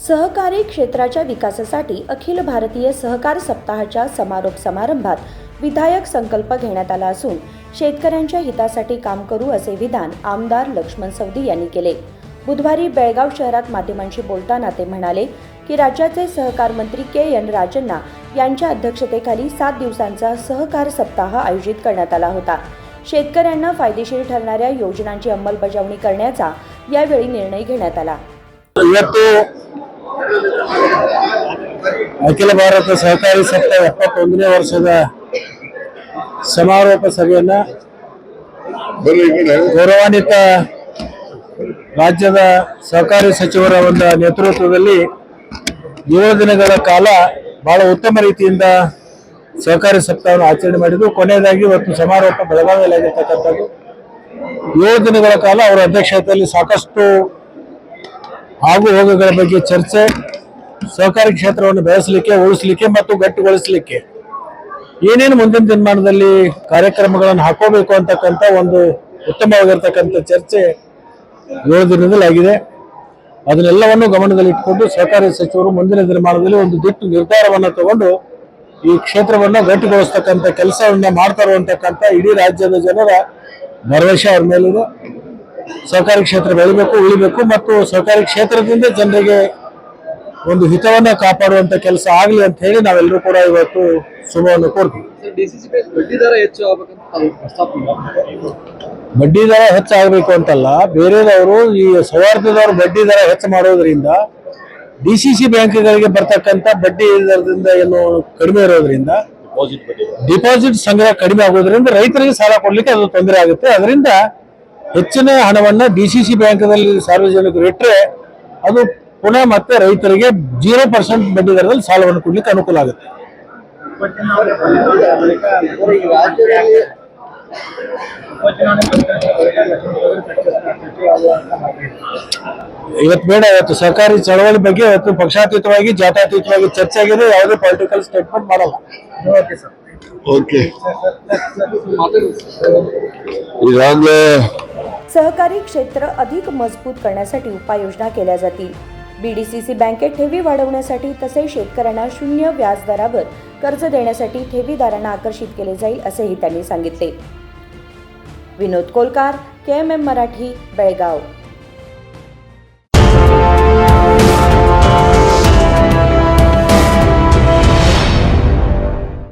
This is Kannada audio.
सहकारी क्षेत्राच्या विकासासाठी अखिल भारतीय सहकार सप्ताहाच्या समारोप समारंभात विधायक संकल्प घेण्यात आला असून शेतकऱ्यांच्या हितासाठी काम करू असे विधान आमदार लक्ष्मण सवदी यांनी केले। बुधवारी बेळगाव शहरात माध्यमांशी बोलताना ते म्हणाले की राज्याचे सहकार मंत्री के.एन. राजण्णा यांच्या अध्यक्षतेखाली 7 दिवसांचा सहकार सप्ताह आयोजित करण्यात आला होता। शेतकऱ्यांना फायदेशीर ठरणाऱ्या योजनांची अंमलबजावणी करण्याचा यावेळी निर्णय घेण्यात आला। ಅಖಿಲ ಭಾರತ ಸಹಕಾರಿ ಸಪ್ತಾಹ 71ನೇ ವರ್ಷದ ಸಮಾರೋಪ ಸಭೆಯನ್ನು ಗೌರವಾನ್ವಿತ ರಾಜ್ಯದ ಸಹಕಾರಿ ಸಚಿವರ ಒಂದು ನೇತೃತ್ವದಲ್ಲಿ 7 ದಿನಗಳ ಕಾಲ ಬಹಳ ಉತ್ತಮ ರೀತಿಯಿಂದ ಸಹಕಾರಿ ಸಪ್ತಾಹವನ್ನು ಆಚರಣೆ ಮಾಡಿದ್ದು ಕೊನೆಯದಾಗಿ ಇವತ್ತು ಸಮಾರೋಪ ಬೆಳಗಾವಿಯಲ್ಲಿ ಆಗಿರತಕ್ಕಂಥದ್ದು। 7 ದಿನಗಳ ಕಾಲ ಅವರ ಅಧ್ಯಕ್ಷತೆಯಲ್ಲಿ ಸಾಕಷ್ಟು ಆಗು ಹೋಗುಗಳ ಬಗ್ಗೆ ಚರ್ಚೆ, ಸಹಕಾರಿ ಕ್ಷೇತ್ರವನ್ನು ಬೆಳೆಸಲಿಕ್ಕೆ, ಉಳಿಸಲಿಕ್ಕೆ ಮತ್ತು ಗಟ್ಟಿಗೊಳಿಸಲಿಕ್ಕೆ ಏನೇನು ಮುಂದಿನ ದಿನಮಾನದಲ್ಲಿ ಕಾರ್ಯಕ್ರಮಗಳನ್ನು ಹಾಕೋಬೇಕು ಅಂತಕ್ಕಂಥ ಒಂದು ಉತ್ತಮವಾಗಿರ್ತಕ್ಕಂಥ ಚರ್ಚೆ 7 ದಿನದಲ್ಲಿ ಆಗಿದೆ। ಅದನ್ನೆಲ್ಲವನ್ನು ಗಮನದಲ್ಲಿಟ್ಟುಕೊಂಡು ಸಹಕಾರಿ ಸಚಿವರು ಮುಂದಿನ ದಿನಮಾನದಲ್ಲಿ ಒಂದು ದಿಟ್ಟ ನಿರ್ಧಾರವನ್ನು ತಗೊಂಡು ಈ ಕ್ಷೇತ್ರವನ್ನು ಗಟ್ಟಿಗೊಳಿಸ್ತಕ್ಕಂಥ ಕೆಲಸವನ್ನ ಮಾಡ್ತಾರೆ ಅಂತಕ್ಕಂಥ ಇಡೀ ರಾಜ್ಯದ ಜನರ ಭರವಸೆ ಅವ್ರ ಮೇಲಿದೆ। ಸಹಕಾರಿ ಕ್ಷೇತ್ರ ಬೆಳಿಬೇಕು, ಉಳಿಬೇಕು ಮತ್ತು ಸಹಕಾರಿ ಕ್ಷೇತ್ರದಿಂದ ಜನರಿಗೆ ಒಂದು ಹಿತವನ್ನ ಕಾಪಾಡುವಂತ ಕೆಲಸ ಆಗಲಿ ಅಂತ ಹೇಳಿ ನಾವೆಲ್ಲರೂ ಕೂಡ ಇವತ್ತು ಶುಭವನ್ನು ಕೋರ್ತೀವಿ। ಬಡ್ಡಿ ದರ ಹೆಚ್ಚಾಗಬೇಕು ಅಂತಲ್ಲ, ಬೇರೆದವರು ಈ ಸೌಹಾರ್ದದವರು ಬಡ್ಡಿ ದರ ಹೆಚ್ಚು ಮಾಡೋದ್ರಿಂದ ಡಿಸಿಸಿ ಬ್ಯಾಂಕ್ಗಳಿಗೆ ಬರ್ತಕ್ಕಂಥ ಬಡ್ಡಿ ದರದಿಂದ ಏನು ಕಡಿಮೆ ಇರೋದ್ರಿಂದ ಡಿಪಾಸಿಟ್ ಸಂಗ್ರಹ ಕಡಿಮೆ ಆಗೋದ್ರಿಂದ ರೈತರಿಗೆ ಸಾಲ ಕೊಡ್ಲಿಕ್ಕೆ ಅದು ತೊಂದರೆ ಆಗುತ್ತೆ। ಅದರಿಂದ ಹೆಚ್ಚಿನ ಹಣವನ್ನ ಡಿಸಿಸಿ ಬ್ಯಾಂಕ್ನಲ್ಲಿ ಸಾರ್ವಜನಿಕರು ಇಟ್ಟರೆ ಅದು ಪುನಃ ಮತ್ತೆ ರೈತರಿಗೆ 0% ಬಡ್ಡಿ ದರದಲ್ಲಿ ಸಾಲವನ್ನು ಕೊಡ್ಲಿಕ್ಕೆ ಅನುಕೂಲ ಆಗುತ್ತೆ। ಇವತ್ತು ಬೇಡ, ಇವತ್ತು ಸರ್ಕಾರಿ ಚಳವಳಿ ಬಗ್ಗೆ ಇವತ್ತು ಪಕ್ಷಾತೀತವಾಗಿ ಜಾತ್ಯತೀತವಾಗಿ ಚರ್ಚೆ ಆಗಿದೆ, ಯಾವುದೇ ಪೊಲಿಟಿಕಲ್ ಸ್ಟೇಟ್ಮೆಂಟ್ ಮಾಡಲ್ಲ। ओके ಈಗಾಗಲೇ सहकारी क्षेत्र अधिक मजबूत करण्यासाठी उपाययोजना केल्या जातील। बीडीसीसी बँकेत ठेवी वाढवण्यासाठी तसेच शेतकऱ्यांना 0 व्याज दरावर कर्ज देण्यासाठी ठेवीदारांना आकर्षित केले जाईल असेही त्यांनी सांगितले। विनोद कोलकार, KMM मराठी, बेळगाव।